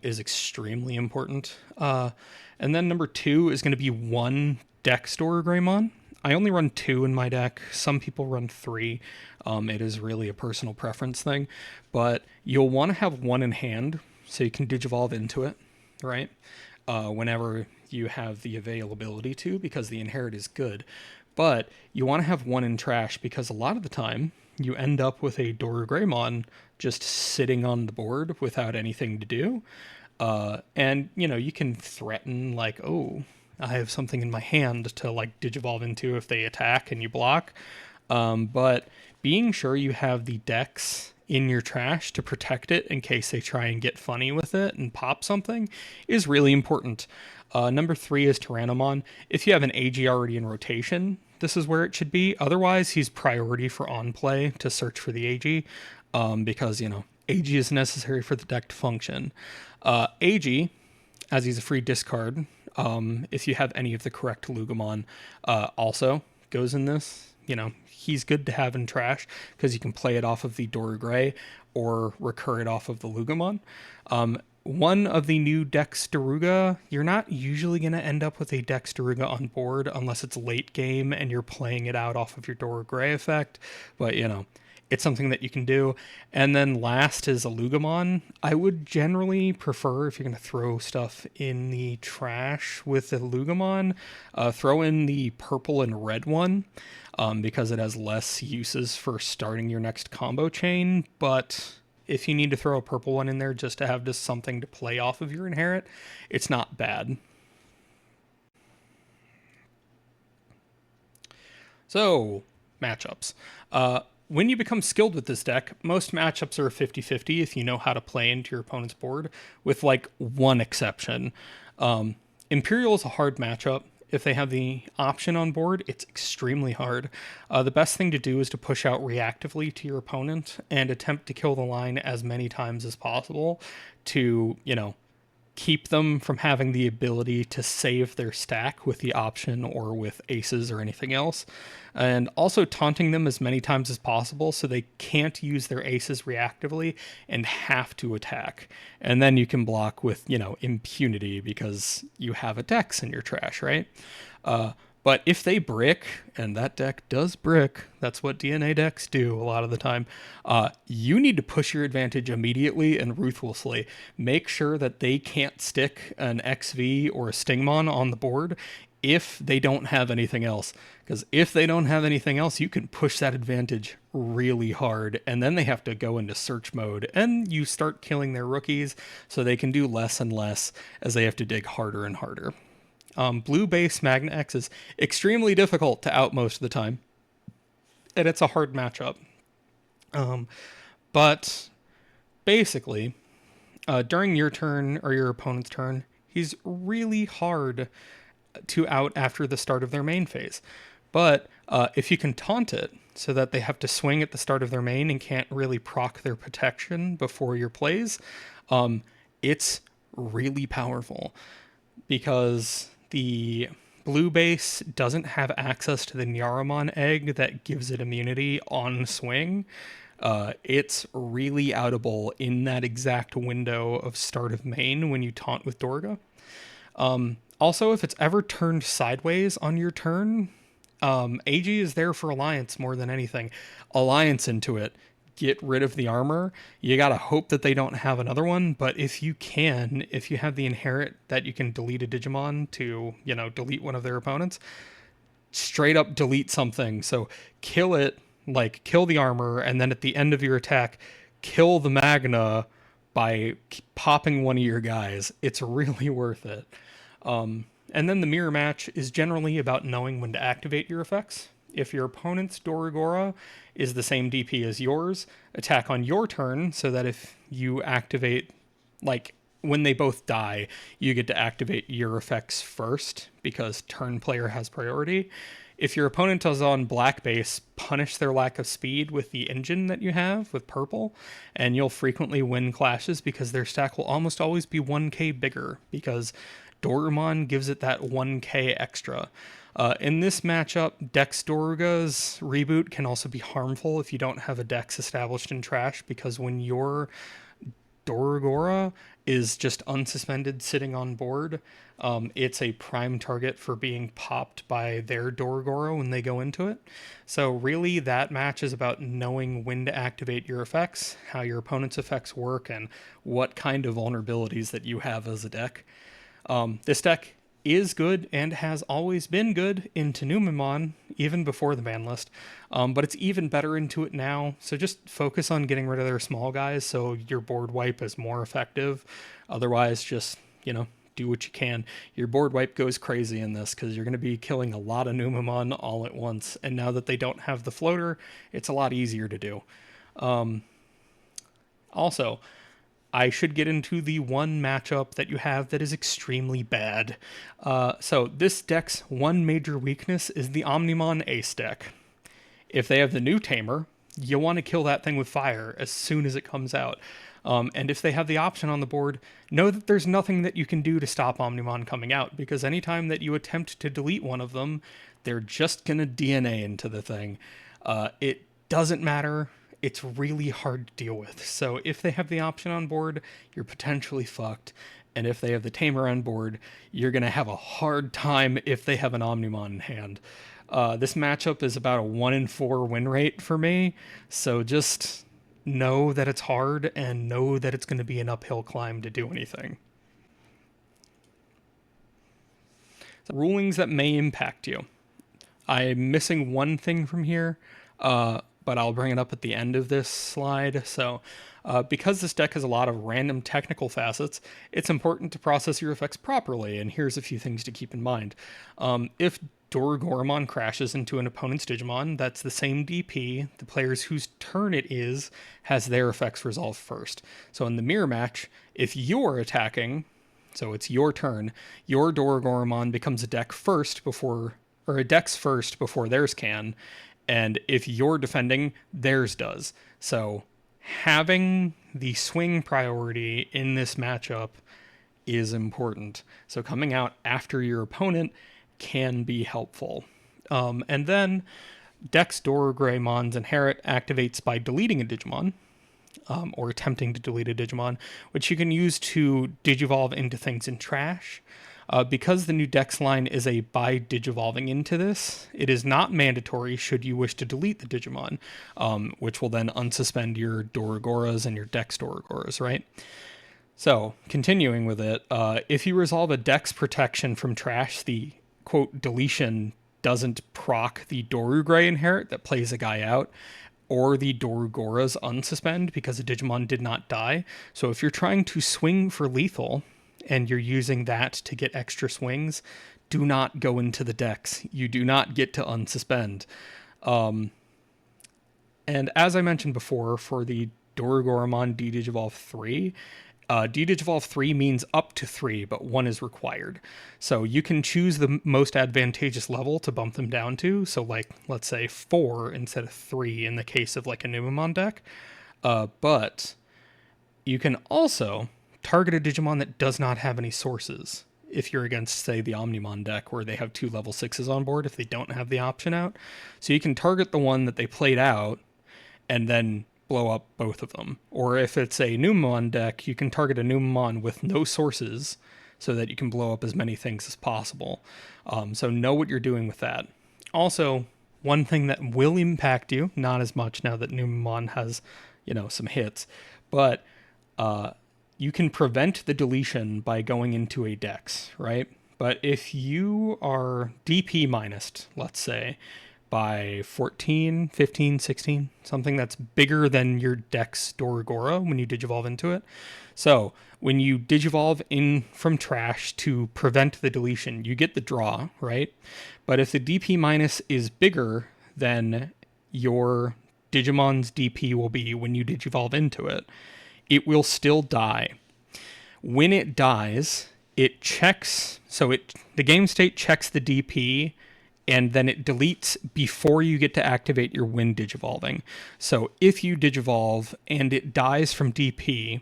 is extremely important. And then number 2 is going to be 1 DexDorugoramon. I only run 2 in my deck. Some people run 3. It is really a personal preference thing, but you'll want to have 1 in hand so you can digivolve into it, right? Whenever you have the availability to, because the inherit is good. But you want to have 1 in trash, because a lot of the time you end up with a Dorugoramon just sitting on the board without anything to do. And, you can threaten like, oh, I have something in my hand to like digivolve into if they attack and you block. But being sure you have the Dex in your trash to protect it in case they try and get funny with it and pop something is really important. Number 3 is Tyrannomon. If you have an AG already in rotation, this is where it should be. Otherwise, he's priority for on play to search for the AG, because, AG is necessary for the deck to function. AG, as he's a free discard, if you have any of the correct Loogamon, also goes in this. He's good to have in trash because you can play it off of the Dorugoramon or recur it off of the Loogamon. One of the new DexDorugoramon, you're not usually going to end up with a DexDorugoramon on board unless it's late game and you're playing it out off of your Dorugoramon effect. But, it's something that you can do. And then last is a Loogamon. I would generally prefer, if you're going to throw stuff in the trash with the Loogamon, throw in the purple and red one, because it has less uses for starting your next combo chain. But if you need to throw a purple one in there just to have just something to play off of your inherit, it's not bad. So, matchups. When you become skilled with this deck, most matchups are 50-50 if you know how to play into your opponent's board, with like one exception. Imperial is a hard matchup. If they have the option on board, it's extremely hard. The best thing to do is to push out reactively to your opponent and attempt to kill the line as many times as possible to, keep them from having the ability to save their stack with the option or with aces or anything else. And also taunting them as many times as possible so they can't use their aces reactively and have to attack. And then you can block with, impunity because you have a Dex in your trash, right? But if they brick, and that deck does brick, that's what DNA decks do a lot of the time, you need to push your advantage immediately and ruthlessly. Make sure that they can't stick an XV or a Stingmon on the board if they don't have anything else. Because if they don't have anything else, you can push that advantage really hard, and then they have to go into search mode, and you start killing their rookies so they can do less and less as they have to dig harder and harder. Blue base Magna X is extremely difficult to out most of the time, and it's a hard matchup. But basically, during your turn or your opponent's turn, he's really hard to out after the start of their main phase. But if you can taunt it so that they have to swing at the start of their main and can't really proc their protection before your plays, it's really powerful. because the blue base doesn't have access to the Nyaramon egg that gives it immunity on swing. It's really outable in that exact window of start of main when you taunt with Dorga. Also, if it's ever turned sideways on your turn, AG is there for Alliance more than anything. Alliance into it. Get rid of the armor. You gotta hope that they don't have another one, but if you can, if you have the inherit that you can delete a Digimon to, delete one of their opponents, straight up delete something. So kill it, like kill the armor, and then at the end of your attack, kill the Magna by popping one of your guys. It's really worth it. And then the mirror match is generally about knowing when to activate your effects. If your opponent's Dorugora is the same DP as yours, attack on your turn so that if you activate, like when they both die, you get to activate your effects first because turn player has priority. If your opponent is on black base, punish their lack of speed with the engine that you have with purple, and you'll frequently win clashes because their stack will almost always be 1k bigger because Dorumon gives it that 1k extra. In this matchup, DexDorugo's reboot can also be harmful if you don't have a Dex established in trash, because when your Dorugora is just unsuspended sitting on board, it's a prime target for being popped by their Dorugora when they go into it. So really that match is about knowing when to activate your effects, how your opponent's effects work, and what kind of vulnerabilities that you have as a deck. This deck is good and has always been good into Numemon, even before the ban list, but it's even better into it now. So just focus on getting rid of their small guys so your board wipe is more effective. Otherwise, just, do what you can. Your board wipe goes crazy in this because you're going to be killing a lot of Numemon all at once. And now that they don't have the floater, it's a lot easier to do. Also, I should get into the one matchup that you have that is extremely bad. So this deck's one major weakness is the Omnimon Ace deck. If they have the new Tamer, you want to kill that thing with fire as soon as it comes out. And if they have the option on the board, know that there's nothing that you can do to stop Omnimon coming out, because anytime that you attempt to delete one of them, they're just going to DNA into the thing. It doesn't matter. It's really hard to deal with. So if they have the option on board, you're potentially fucked. And if they have the Tamer on board, you're going to have a hard time if they have an Omnimon in hand. This matchup is about a 1 in 4 win rate for me. So just know that it's hard and know that it's going to be an uphill climb to do anything. So, rulings that may impact you. I'm missing one thing from here. But I'll bring it up at the end of this slide. So because this deck has a lot of random technical facets, it's important to process your effects properly, and here's a few things to keep in mind. If Dorugoramon crashes into an opponent's Digimon, that's the same DP. The players whose turn it is has their effects resolved first. So in the mirror match, if you're attacking, so it's your turn, your Dorugoramon becomes a dex first before theirs can. And if you're defending, theirs does. So having the swing priority in this matchup is important. So coming out after your opponent can be helpful. And then DexDorugoramon's inherit activates by deleting a Digimon, or attempting to delete a Digimon, which you can use to digivolve into things in trash. Because the new Dex line is a by digivolving into this, it is not mandatory should you wish to delete the Digimon, which will then unsuspend your Dorugoras and your Dex Dorugoras, right? So, continuing with it, if you resolve a Dex protection from trash, the quote deletion doesn't proc the Dorugray inherit that plays a guy out, or the Dorugoras unsuspend because a Digimon did not die. So if you're trying to swing for lethal, and you're using that to get extra swings, do not go into the Dex. You do not get to unsuspend. And as I mentioned before, for the Dorugoramon D-Digivolve 3, D-Digivolve 3 means up to 3, but 1 is required. So you can choose the most advantageous level to bump them down to. So like, let's say 4 instead of 3 in the case of like a Numemon deck. But you can also target a Digimon that does not have any sources. if you're against, say, the Omnimon deck where they have 2 level 6s on board if they don't have the option out. So you can target the one that they played out and then blow up both of them. Or if it's a Numemon deck, you can target a Numemon with no sources so that you can blow up as many things as possible. So know what you're doing with that. Also, one thing that will impact you, not as much now that Numemon has, some hits, but you can prevent the deletion by going into a Dex, right? But if you are DP minused, let's say, by 14, 15, 16, something that's bigger than your DexDorugora when you digivolve into it. So when you digivolve in from trash to prevent the deletion, you get the draw, right? But if the DP minus is bigger than your Digimon's DP will be when you digivolve into it, it will still die. When it dies, it checks, the game state checks the DP, and then it deletes before you get to activate your when digivolving. So if you digivolve and it dies from DP,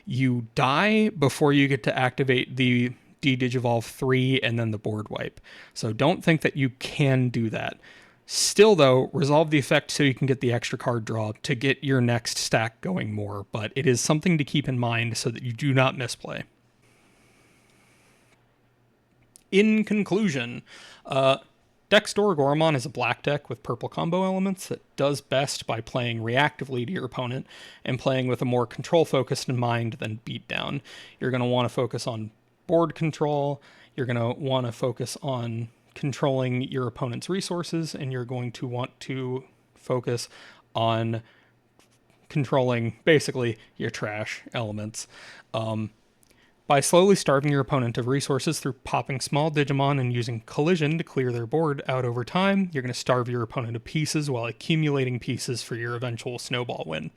you die before you get to activate the de-digivolve 3 and then the board wipe. So don't think that you can do that. Still, though, resolve the effect so you can get the extra card draw to get your next stack going more, but it is something to keep in mind so that you do not misplay. In conclusion, DexDorugoramon is a black deck with purple combo elements that does best by playing reactively to your opponent and playing with a more control-focused in mind than beatdown. You're going to want to focus on board control, you're going to want to focus on controlling your opponent's resources, and you're going to want to focus on controlling basically your trash elements. By slowly starving your opponent of resources through popping small Digimon and using collision to clear their board out over time, you're going to starve your opponent of pieces while accumulating pieces for your eventual snowball win.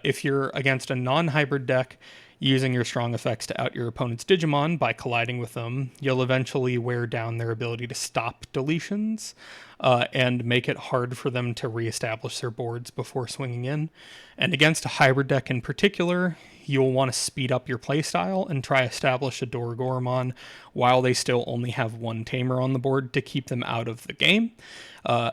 If you're against a non-hybrid deck, using your strong effects to out your opponent's Digimon by colliding with them, you'll eventually wear down their ability to stop deletions and make it hard for them to reestablish their boards before swinging in. And against a hybrid deck in particular, you'll want to speed up your playstyle and try establish a Dorugoramon while they still only have one tamer on the board to keep them out of the game.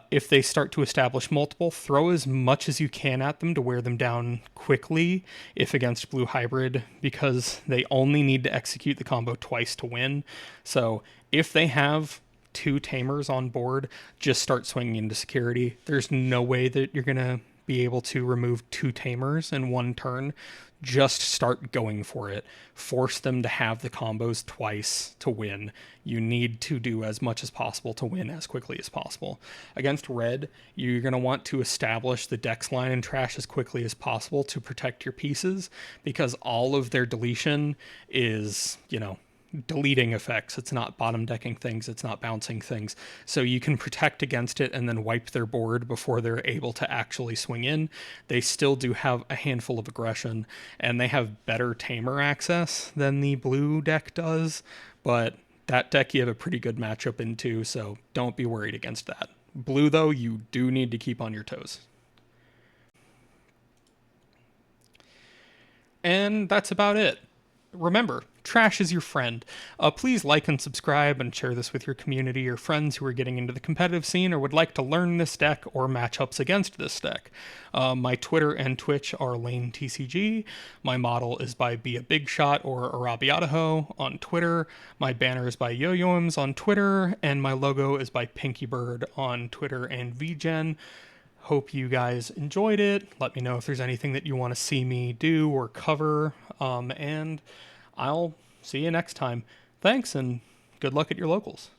If they start to establish multiple, throw as much as you can at them to wear them down quickly if against blue hybrid, because they only need to execute the combo twice to win. So if they have 2 tamers on board, just start swinging into security. There's no way that you're going to be able to remove 2 tamers in one turn. Just start going for it. Force them to have the combos twice to win. You need to do as much as possible to win as quickly as possible. Against red, you're going to want to establish the Dex line and trash as quickly as possible to protect your pieces, because all of their deletion is, deleting effects. It's not bottom decking things, it's not bouncing things. So you can protect against it and then wipe their board before they're able to actually swing in. They still do have a handful of aggression, and they have better tamer access than the blue deck does, but that deck you have a pretty good matchup into, so don't be worried against that. Blue, though, you do need to keep on your toes. And that's about it. Remember, trash is your friend. Please like and subscribe and share this with your community or friends who are getting into the competitive scene or would like to learn this deck or matchups against this deck. My Twitter and Twitch are LainTCG. My model is by Be a Big Shot or Arabiataho on Twitter. My banner is by Yo-Yoims on Twitter, and my logo is by Pinky Bird on Twitter and VGen. Hope you guys enjoyed it. Let me know if there's anything that you want to see me do or cover, and I'll see you next time. Thanks, and good luck at your locals.